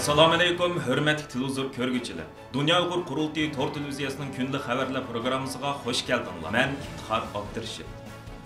Assalamu alaykum, hörmətli televizor görgüçülər. Dünya Uyğur Qurultayı Tor televiziyasının günlük xəbərlər proqramımıza xoş gəldinizlər. Mən İftixar Abdurşid.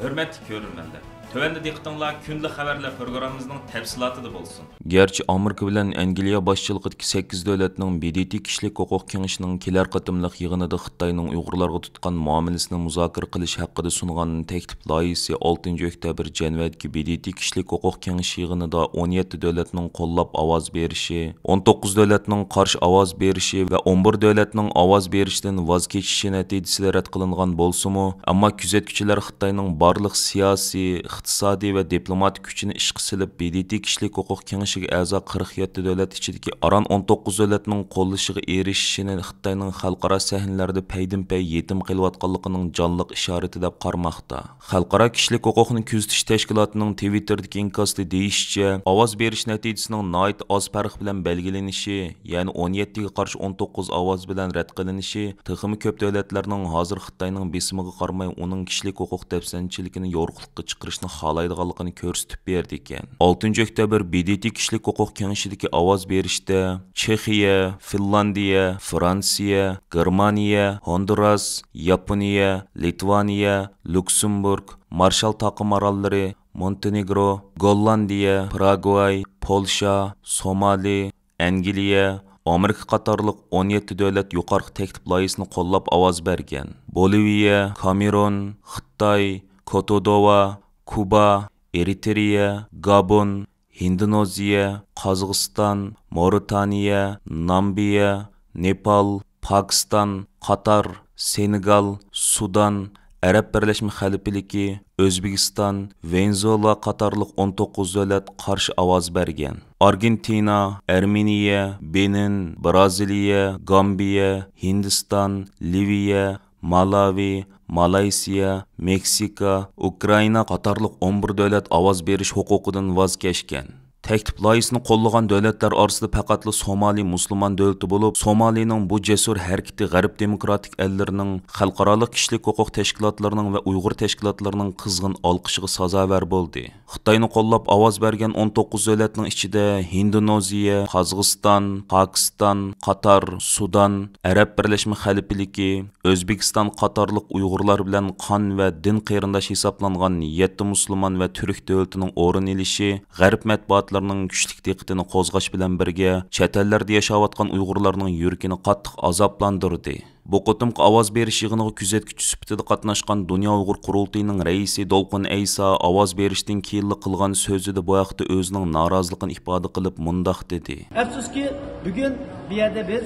Hörmətli görürmənlər. Tövəndə diqqətinizlər günlük xəbərlər proqramımızın təfsilatı bolsun. Gerçi Amerika bilan Angliya başçılığındakı 8 dövlətinin BDT kişilik hüquq kengişinin kelar qatımlıq yığınında Xitayning Uyğurlarga tutqan muomalasini muzokara qilish haqida sungan təklif layihəsi 6 oktyabr Jenevadagi BDT kişilik hüquq kengishi yığınında 17 dövlətinin qollab ovoz berishi, 19 dövlətinin qarşı ovoz berishi və 11 dövlətinin ovoz berishdən voz kechishi natijasida rad qilingan bolsa-mu, ammo kuzatuvchilar Xitayning barliq siyosiy, iqtisodiy va diplomatik kuchini ishqa silib BDT kişilik hüquq kengishiga a'zo 47 dövlət ichidagi aran 19 dövlətning qo'llashiga erishishini Xitoyning xalqaro sahnalarda paydin-pay yetim qilayotganligining jonliq ishorati deb qaramoqda. Xalqaro kishilik huquqni kuzatish tashkilotining Twitter'dagi inkosida deyishicha, ovoz berish natijasining nihoyat oz farq bilan belgilanishi, ya'ni 17 ga qarshi 19 ovoz bilan rad qilinishi, texmi ko'p davlatlarning hozir Xitoyning besimiga qaramay uning kishilik huquq dafsanchiligini yo'riqlikka chiqarishni xohlaydiganligini ko'rsatib berdi ekan. 6 oktyabr BDT kishilik huquq kengishidagi ovoz berishda Chexiya, Finlandiya, Fransiya, Germaniya, Honduras, Yaponiya, Litvaniya, Luksemburg, Marshall Taqim orollari, Montenegro, Gollandiya, Paraguay, Polsha, Somali, Angliya, Amerika qatorliq 17 davlat yuqorqi taklif loyihasini qo'llab ovoz bergan. Boliviya, Kamerun, Xitoy, Kotodova, Kuba, Eritreya, Gabon, Indoneziya, Qozog'iston, Mauritaniya, Nambiya, Nepal, Pakistan, Qatar, Senegal, Sudan, Arab Birleşme Xalifaligi, O'zbekiston, Venezuela qatorliq 19 davlat qarshi ovoz bergan. Argentina, Armeniya, Benin, Braziliya, Gambiya, Hindiston, Liviya, Malawi, Malaysiya, Meksika, Ukraina qatorliq 11 davlat ovoz berish huquqidan voz kechgan. Təklif layihəsini qollagan dövlətlər arasında faqatla Somali musulmon dövləti olub, Somalining bu cəsur hərəkəti Qərb demokratik əllərinin, xalqaralıq kişilik hüquq təşkilatlarının və Uyğur təşkilatlarının qızğın alqışıga sazavər boldu. Xitayni qollab ovoz bergan 19 dövlətning ichida Indoneziya, Qozog'iston, Pokiston, Qatar, Sudan, Arab Birleşme Xalifaligi, O'zbekiston qatorliq Uyg'urlar bilan qon va din qarindosh hisoblangan 7 musulmon va turk dövletining o'rin olishi G'arb matbuotlarning kuchlik diqqatini qo'zg'ash bilan birga chet ellarda yashayotgan Uyg'urlarning yuragini qattiq azoblantirdi. Bu qo'timqi ovoz berish yig'iniga kuzatuvchi sifatida qatnashgan Dunyo Uyg'ur Qurultayining raisi Dolqin Aysa ovoz berishdan keyin qilgan so'zida bu haqda o'zining noroziligini ifoda qilib mundoq dedi. Afsuski, bugun bu yerda biz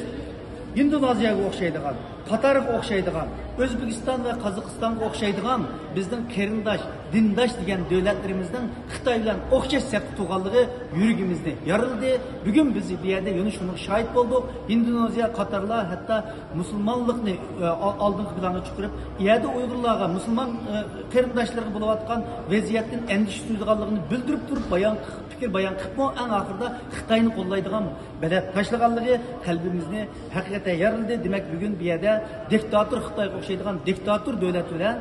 Indoneziyaga o'xshaydigan, Qatarga o'xshaydigan, O'zbekiston va Qozog'istonga o'xshaydigan bizning qarindosh, dindosh degan davlatlarimizning Xitoy bilan o'xshash safda turganligi yuragimizni yorildi. Bugun biz bu yerda shunga shohid bo'ldik. Indoneziya, Qatarlar hatto musulmonlikni oldingi planga chiqarib, yerda Uyg'urlarga, musulmon qarindoshlarga bo'layotgan vaziyatdan andish tuydiganligini bildirib turib, fikir bayon qilib, eng oxirida Xitoyni qo'llaydigan balat tashlaganligi qalbimizni haqiqatan yorildi. Demak, bugun bu yerda diktator Xitoyga o'xshaydigan diktator davlat bilan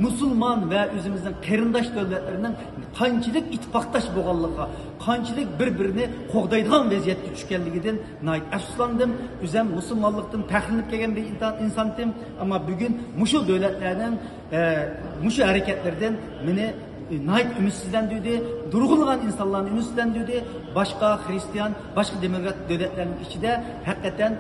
musulmon va o'zimizning qarindosh davlatlarning qanchalik ittifoqdosh bo'lganligiga, qanchalik bir-birini qo'g'daydigan vaziyatga tushganligidan nihoyat afsuslandim. O'zim musulmonlikdan faxrlanib kelgan bir insondim, ammo bugun mushu davlatlarning mushu harakatlardan meni nihoyat ümidsizlantirdi, durg'ulg'an insonlarni ümidsizlantirdi. Boshqa xristian, boshqa demokrat davlatlarning ichida haqiqatan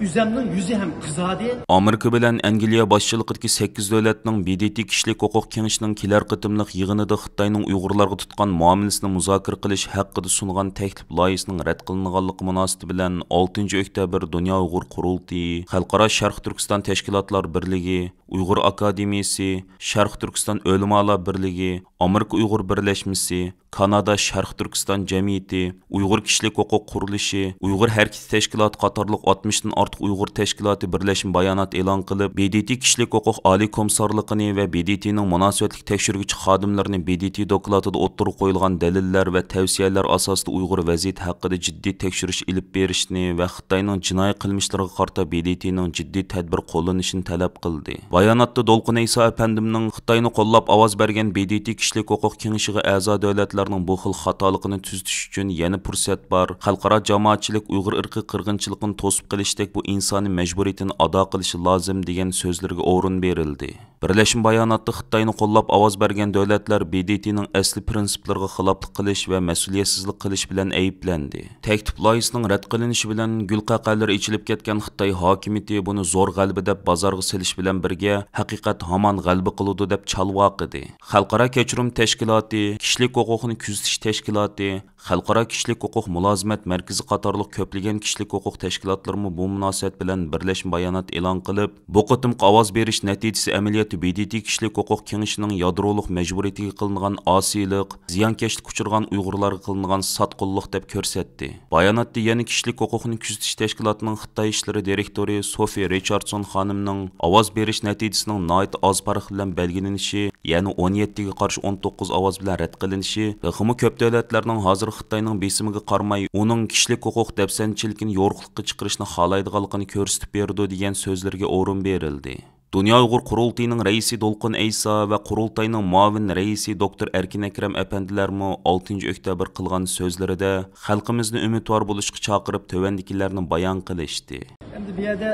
Üzemning yüzü hem qizadi. Amerika bilan Angliya başçılığındakı 8 dövlətning BDT kişilik hüquq kengishining kelar qitimliq yig'inida Xitoyning Uyg'urlarga tutgan muomalasini muzokara qilish haqida sungan taklif loyihasining rad qilinganligi munosabati bilan 6 oktyabr Dunyo Uyg'ur Qurultayi, Xalqaro Sharq Turkiston Tashkilotlar birligi, Uyg'ur Akademiyasi, Sharq Turkiston Ulamolar birligi, Amerika Uyg'ur birlashmasi, Kanada Sharq Turkiston jamiyati, Uyg'ur kishilik huquq qurilishi, Uyg'ur harakati tashkiloti qatorliq 60 dan ortiq Uyg'ur tashkiloti birlashma bayonot e'lon qilib, BDT kishilik huquq oliy komissarligini va BDTning munosabatli tekshiruvchi xodimlarini BDT dokladida o'ttirib qo'yilgan dalillar va tavsiyalar asosida Uyg'ur vaziyati haqida jiddiy tekshirish ilib berishni va Xitoyning jinoiy qilmishlariga qarata BDTning jiddiy tadbir qo'llanishini talab qildi. Bayonotda Dolqin Aysa apandimning Xitoyni qo'llab ovoz bergan BDT Kişilik Hüquq Kengeshiga a'zo davlatlarning bu xil xatoligini tuzatish uchun yana fursat bor. Xalqaro jamoatchilik Uyg'ur irqiy qirg'inchiligini to'sib qilishdek bu insoniy majburiyatini ado qilishi lozim degan so'zlarga o'rin berildi. Birlashma bayonotda Xitoyni qo'llab ovoz bergan davlatlar BDTning asli prinsiplariga xiloflik qilish va mas'uliyatsizlik qilish bilan ayblandi. Taktib loyihasining rad qilinishi bilan gulqaqalar ichilib ketgan Xitoy hokimiyati buni zo'r g'alaba deb bozorga silish bilan birga haqiqat hamon g'alaba qiludi deb chalvoqidi. Xalqaro kechirim tashkiloti, kishilik huquqini kuzatish tashkiloti, Xalqaro kishilik huquq mulozimat markazi qatorliq ko'plagan kishilik huquq tashkilotlarimi bu munosabat bilan birlashma bayonot e'lon qilib, bu qitimqi ovoz berish natijasi amaliyoti BDT kishilik huquq kengashining yadroliq majburiyatiga qilingan osiylik, ziyonkashlik uchirgan Uyg'urlarga qilingan sotqinlik deb ko'rsatdi. Bayonotda yana kishilik huquqini kuzatish tashkilotining Xitoy ishlari direktori Sophie Richardson xonimning ovoz berish natijasining noit oz farq bilan belgilanishi, ya'ni 17 ga qarshi 19 ovoz bilan rad qilinishi, ximo ko'p davlatlarning hozir Xitoyning besimiga qarmay, uning kishilik huquq dafsanchiligini yo'riqlikka chiqarishni xohlaydiganligini ko'rsatib berdi degan so'zlarga o'rin berildi. Dünya Uyghur Qurultayıning raisi Dolqun Aysa va Qurultayning muavin raisi Dr. Erkin Akram apandilarmi 6 oktyabr qilgan so'zlarida xalqimizni umidvor bo'lishga chaqirib tövendikilarni bayon qilishdi. Endi bu yerda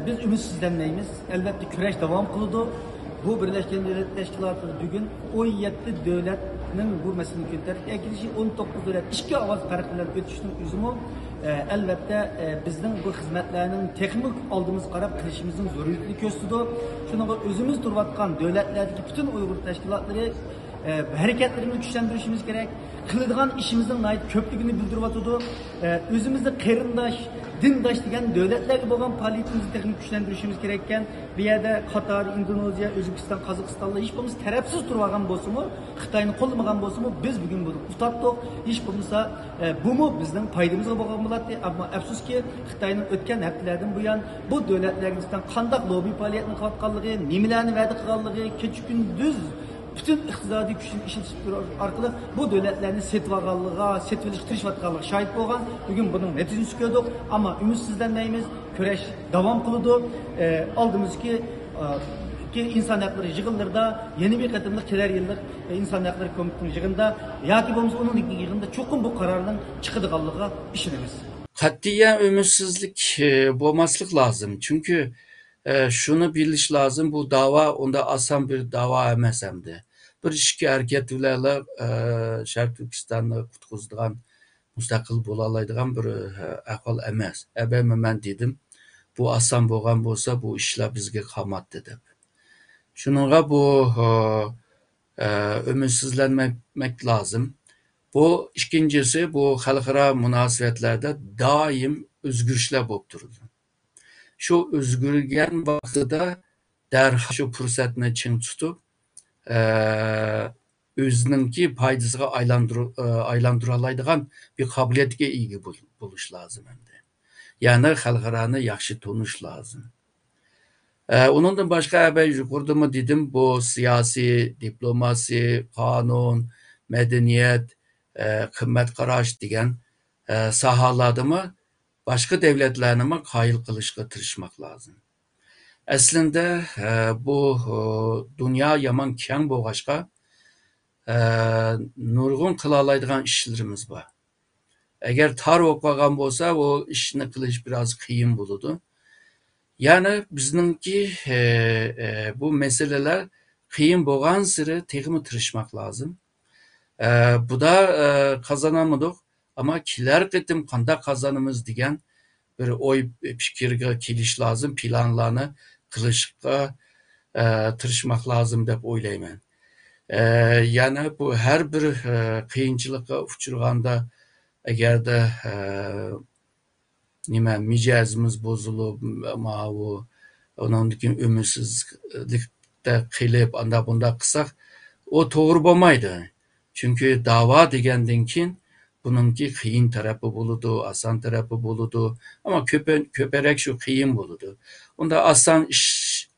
biz ümidsizlanmaymiz. Albatta kurash davom qiladi. Bu Birleşken Milletler Teşkilatı bugün 17 devletinin bu meseleni ko'tarib, ekilishi 19 devlet ikki ovoz farq bilan o'tishning o'zimi albatta bizning bu xizmatlarning texnik oldimiz qarab qilishimizning zaruriyatini ko'rsatdi. Shuningdek o'zimiz turayotgan davlatlardagi butun Uyg'ur tashkilotlari hareketlerimizni güçlendirishimiz kerak. Qiladigan ishimizning ko'pligini bildiryotdi. O'zimizni qarindosh, dindosh degan davlatlarga bo'lgan faoliyatimizni texnik güçlendirishimiz kerak ekan. Bu yerda Qatar, Indoneziya, O'zbekiston, Qozog'istonlar hech bo'lmasa tarafsiz turgan bo'lsa-mu, Xitoyni qo'llamagan bo'lsa-mu, biz bugun buni tutatdik. Hech bo'lmasa bu bizning foydamizga bo'lgan bo'ladi. Ammo afsuski Xitoyning o'tgan haftalardan buyon bu davlatlarga nisbatan qanday lobby faoliyatini qilayotganligi, nimalarni va'da qilganligi, kecha-kunduz bütün iqtisodiy kuchni ishlatib orqali bu davlatlarni setvaganligiga, setvilish tirishayotganligiga shohid bo'lgan. Bugun buning natijasini ko'rdik, ammo umidsizlanmaymiz. Kurash davom qiladi. Oldimizki inson haqlari yig'inlarida, yeni bir qatimliq kelar yillik inson haqlari komitetining yig'inida yoki bo'lmasa uning yig'inida cho'qim bu qarorning chiqadiganligiga ishonamiz. Qat'iyan ümidsizlik bo'lmaslik lozim. Çünkü şunu bilish lazım, bu dava onda asan bir dava emas hamda. Bir ishki harakat bilan Sharq Turkistonni qutqizadigan, mustaqil bo'la oladigan bir ahvol emas. Men dedim, bu asan bo'lgan bo'lsa, bu ishlar bizga qolmadi deb. Shuningga bu ümidsizlanmak lazım. Bu ikincisi, bu xalqaro munosabatlarda doim o'zgarishlar bo'lib turadi. Şu özgürgen vaqtida darhol shu fursatni ching tutib, o'zininki foydasiga aylantira oladigan bir qobiliyatga ega bo'lish lozim endi. Ya'ni xalqaroni yaxshi tonish lozim. Undan boshqa yuqorida dedim, bu siyosiy, diplomasiya, qonun, madaniyat, qimmat qarash degan sohalardami başka devletlerine kayıl kılışga tirişmek lazım. Aslında bu dünya yaman keng boğaşka nurgun kılalaydıgan işlerimiz var. Eğer tar okugan bolsa o işini kılış biraz kıyın buludu. Yani bizimki bu meseleler kıyın boğan sıra tekimi tirişmek lazım. Bu da kazanamadık. Ama kiler qitim qanda kazanımız degan bir oy fikirga kelish lazım, planlarni qilishga tirishmak lazım deb o'ylayman. Yani bu her bir qiyinchilikqa uchraganda agarda mijozimiz bozulib, ondan keyin ümidsizlikda qilib, anda bunda qilsak, o to'g'ri bo'lmaydi. Çünkü dava degandan keyin bununki qiyin tarafı buludu, asan tarafı buludu. Ama köperek şu qiyin buludu. Onda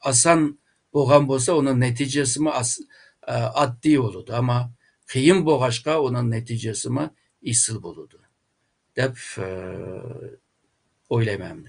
asan bo'lgan bo'lsa, onun neticesi mi addi buludu. Ama qiyin bo'lg'achqa onun neticesi mi isil buludu. Deb o'ylayman.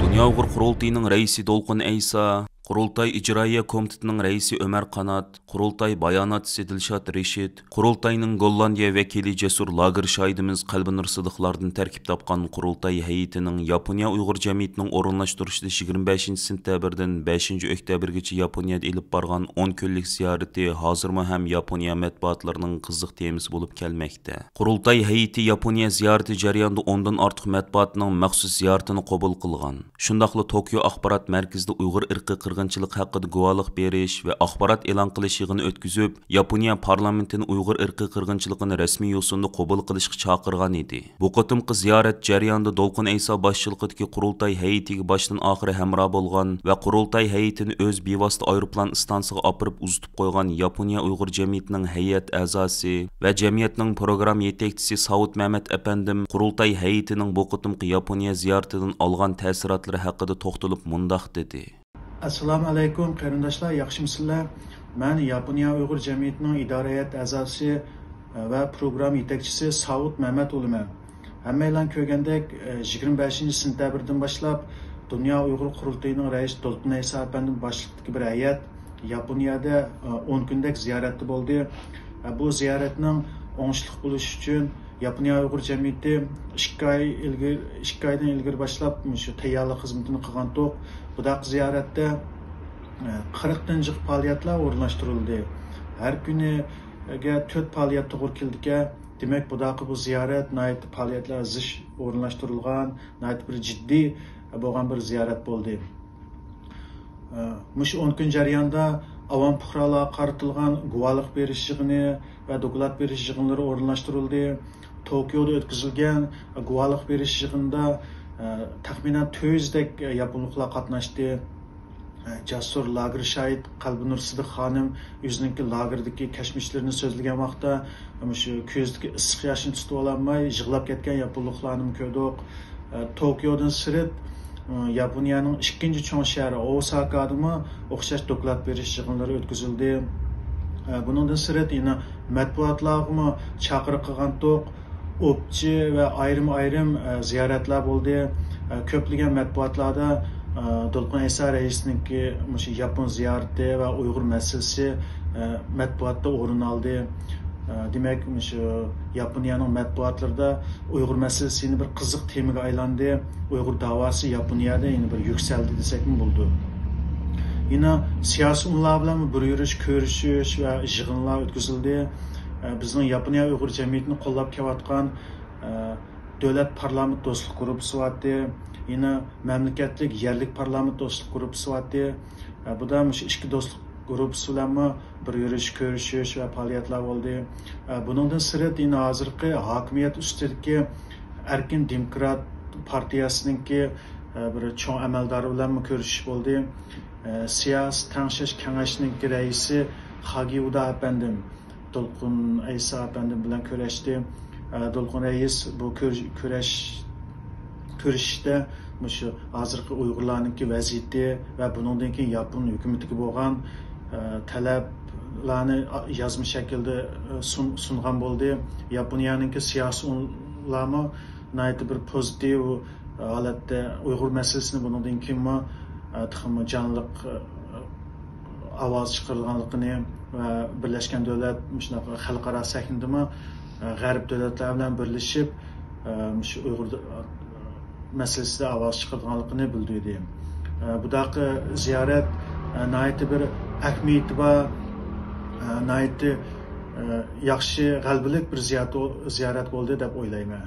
Dünya Uyghur Qurultayıning raisi Dolqun Aysa Qurultay İcraiya Komitetining raisi Ömer Qanat, Qurultay bayonotchisi Dilshod Reshid, Qurultayning Gollandiya vakili Jasur Lagershaydimiz Qalbinur Sidiqlardan tarkib topgan Qurultay hay'atining Yaponiya Uyg'ur jamiyatining o'rinlashtirishida 25-sentyabrdan 5-oktyabrgacha Yaponiyada elib borgan 10 kunlik ziyorati hozirmi ham Yaponiya matbuotlarining qiziq temasi bo'lib kelmoqda. Qurultay hay'ati Yaponiya ziyorati jarayonida 10 dan ortiq matbuotning maxsus ziyoratini qabul qilgan. Shundaqla Tokyo axborot markazida Uyg'ur irqi qirg'inchilik haqida guvohlik berish va axborot e'lon qilish yig'ini o'tkazib, Yaponiya parlamentini Uyg'ur irqi qirg'inchiligini rasmiy yo'sinda qabul qilishga chaqirgan edi. Bu qatimqi ziyorat jarayonida Dolqin Ayso boshchiligidagi Qurultay hay'atiga boshdan oxiri hamroh bo'lgan va Qurultay hay'atini o'z bevosita aeroplan stansiyasiga olib uzitib qo'ygan Yaponiya Uyg'ur jamiyatining hay'at a'zosi va jamiyatning program yetakchisi Saud Mehmet apandim Qurultay hay'atining bu qatimqi Yaponiya ziyoratidan olgan ta'sirotlari haqida to'xtalib mundoq dedi. Assalomu alaykum qarindoshlar, yaxshimisizlar? Men Yaponiya Uyg'ur jamiyatining idora hay'at a'zosi va program yetakchisi Saud Mehmet bo'laman. Hammanglar ko'rgandek 25-sentyabrdan boshlab Dunyo Uyg'ur qurultayining raisi Dolqin Ayso apandim boshchiligidagi bir hay'at Yaponiyada 10 kunlik ziyoratda bo'ldi. Bu ziyoratning o'ngishli bo'lishi uchun Yaponiya Uyg'ur jamiyati 2 oydan ilgari boshlab shu tayyorlik xizmatini qilgan to'q. Bu ziyoratda 40 dan jiq faoliyatlar o'rinlashtirildi. Har kuniga 4 faoliyat to'g'ri keldi. Demak, bu ziyorat nayt faoliyatlar zish o'rinlashtirilgan, nayt bir jiddiy bo'lgan bir ziyorat bo'ldi. Mush 10 kun jarayonida avam fuqarolarga qaratilgan guvohlik berish yig'ini va doklad berish yig'inlari o'rinlashtirildi. Tokioda o'tkazilgan guvohlik berish yig'inida taxminan 400 dak yaponliklar qatnashdi. Jasur Lagershayd, Qalbinur Sidiq xonim o'zining lagerdagi kashmishlarini so'zlagan vaqtda shu ko'zdagi issiq yoshini tutib ololmay yig'lab ketgan yaponliklarni ko'rdik. Tokiodan sirt Yaponiyaning ikkinchi cho'ng shahri Osakadami o'xshash doklad berish yig'inlari o'tkazildi. Buningdan sirt yana matbuotlarga chaqiriq qilgan to'q o'pchi va ayrim ziyoratlar bo'ldi. Ko'plagan matbuotlarda Dolqin Ayso raisninki shu Yapon ziyorati va Uyg'ur masalasi matbuotda o'rin oldi. Demak, shu Yaponiyaning matbuotlarida Uyg'ur masalasini bir qiziq temaga aylandi. Uyg'ur da'vosi Yaponiyada yana bir yuksaldi desakmi bo'ldi. Yana siyosiy unlar bilan bir yurish, ko'rishish va yig'inlar o'tkazildi. Bizning Yaponiya Uyg'ur jamiyatini qo'llab kelayotgan davlat parlament do'stlik guruhi sifatida, yana mamlakatlik yerlik parlament do'stlik guruhi sifatida, bu da ikki do'stlik guruhi bilan bir yurish, ko'rishish va faoliyatlar bo'ldi. Buningdan sirt yana hozirgi hokimiyat ustidagi Erkin Demokrat partiyasiningki bir cho'ng amaldori bilan ko'rishish bo'ldi. Siyosiy tangshish kengashining raisi Hagiuda apandim Dolqin Ayso apandim bilan ko'rishdi. Dolqin rais bu ko'rishishda shu hozirgi Uyg'urlarning vaziyati va bundan keyin Yapon hukumatiga bo'lgan talablarni yozma shaklda sungan bo'ldi. Yaponiyaning siyosiy ulamo bir pozitiv holatda Uyg'ur masalasini bundan keyin jonliq ovoz chiqarilganligini va Birlashgan Davlat shunaqa xalqaro sahnada g'arb davlatlari bilan birlashib shu Uyg'ur masalasida ovoz chiqarganligini bildirdi. Bu ziyorat nayati bir ahamiyati va nayati yaxshi g'albilik bir ziyorat bo'ldi deb o'ylayman.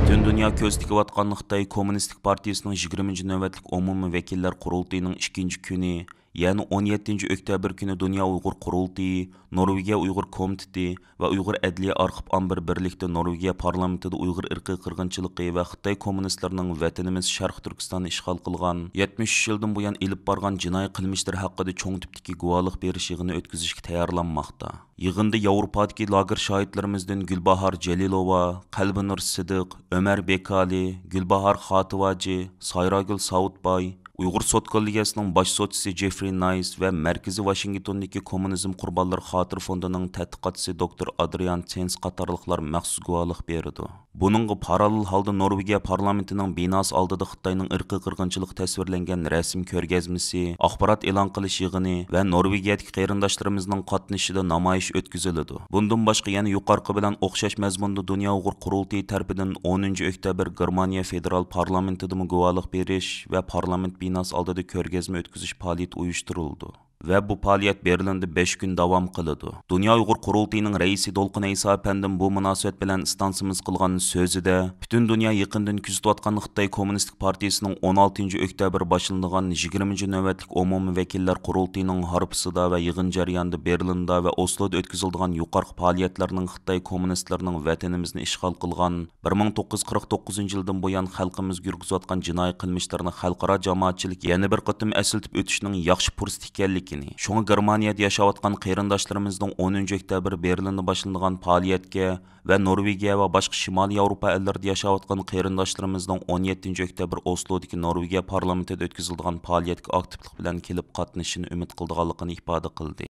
Tün dünya ko'z tikayotgan Xitoy Kommunistik partiyasining 20 navbatlik umumiy vakillar qurultayining 2 kuni, ya'ni 17 oktyabr kuni Dunyo Uyg'ur qurultayi, Norvegiya Uyg'ur komiteti va Uyg'ur adliya arxiv ambir birlikda Norvegiya parlamentida Uyg'ur irqiy qirg'inchiligi va Xitoy kommunistlarining vatanimiz Sharq Turkistonni ishg'ol qilgan 73 yildan buyon elib borgan jinoiy qilmishlar haqida cho'ng tipdagi guvohlik berish yig'ini o'tkazishga tayyorlanmoqda. Yig'inda Yevropadagi lager shohidlarimizdan Gulbahor Jalilova, Qalbinur Sidiq, Ömer Bekali, Gulbahor Xotivaji, Sayragul Saudbay, Uyghur sot kollegiyasining bosh sotchisi Jeffrey Nice va Markaziy Washingtondagi kommunizm qurbonlari xotir fondining tadqiqotchisi doktor Adrian Tens qatorliqlar maxsus guvohlik berdi. Buningga parallel holda Norvegiya parlamentining binosi oldida Xitoyning irqiy qirg'inchilik tasvirlangan rasm ko'rgazmasi, axborot e'lon qilish yig'ini va Norvegiyadagi qarindoshlarimizning qatnashida namoyish o'tkaziladi. Bundan boshqa yana yuqorqi bilan o'xshash mazmunda Dunyo Uyg'ur qurultiyi tarafidan 10 oktyabr Germaniya federal parlamentida guvohlik berish va parlament binosi oldida ko'rgazma o'tkazish faoliyati uyushtirildi. Ve bu faaliyet Berlin'de 5 gün devam kılıdı. Dünya Uyghur Kurultayı'nın reisi Dolqun Eysa Efendim bu münasebet bilen istansımız kılgan sözü de bütün dünya yakından küzütüatkan Xitay Komünistik Partiyasının 16. oktyabr başlandıgan 20. növetlik umumi vekiller Kurultayı'nın harpısıda ve yığın jarayonida Berlin'de ve Oslo'da ötküzüldüğün yukarı faaliyetlerinin Xitay Komünistlerinin vatanimizni işgal kılgan 1949 yıldan buyan halkımız yürgüzüatkan jinoiy qilmishlarni xalqaro jamoatchilik yana bir qatim eslatib o'tishning yaxshi fursat ekanligini. Şoňa Germaniyada yaşawatgan qarindoshlarimizning 10 oktyabr Berlinda başlanýan faoliyetga ve Norvegiya ve başka Şimali Avrupa ellerinde yaşawatgan qarindoshlarimizning 17 oktyabr Oslodagi Norvegiya parlamentida o'tkazilgan faoliyetga aktivlik bilan kelib qatnashishini umid qildiganligini ifoda qildi.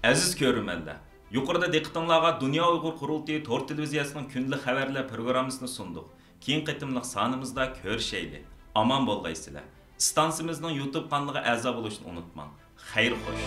Aziz ko'rmanlar, yuqorida diqqatingizga Dunyo Uyg'ur Qurultiyi to'r televiziyasining kunlik xabarlar programmasini sunduq. Keyin qitimliq sonimizda ko'rishayli. Aman bo'lgaysizlar. Stansimizning YouTube kanaliga a'zo bo'lishni unutmang. Xayr xo'sh.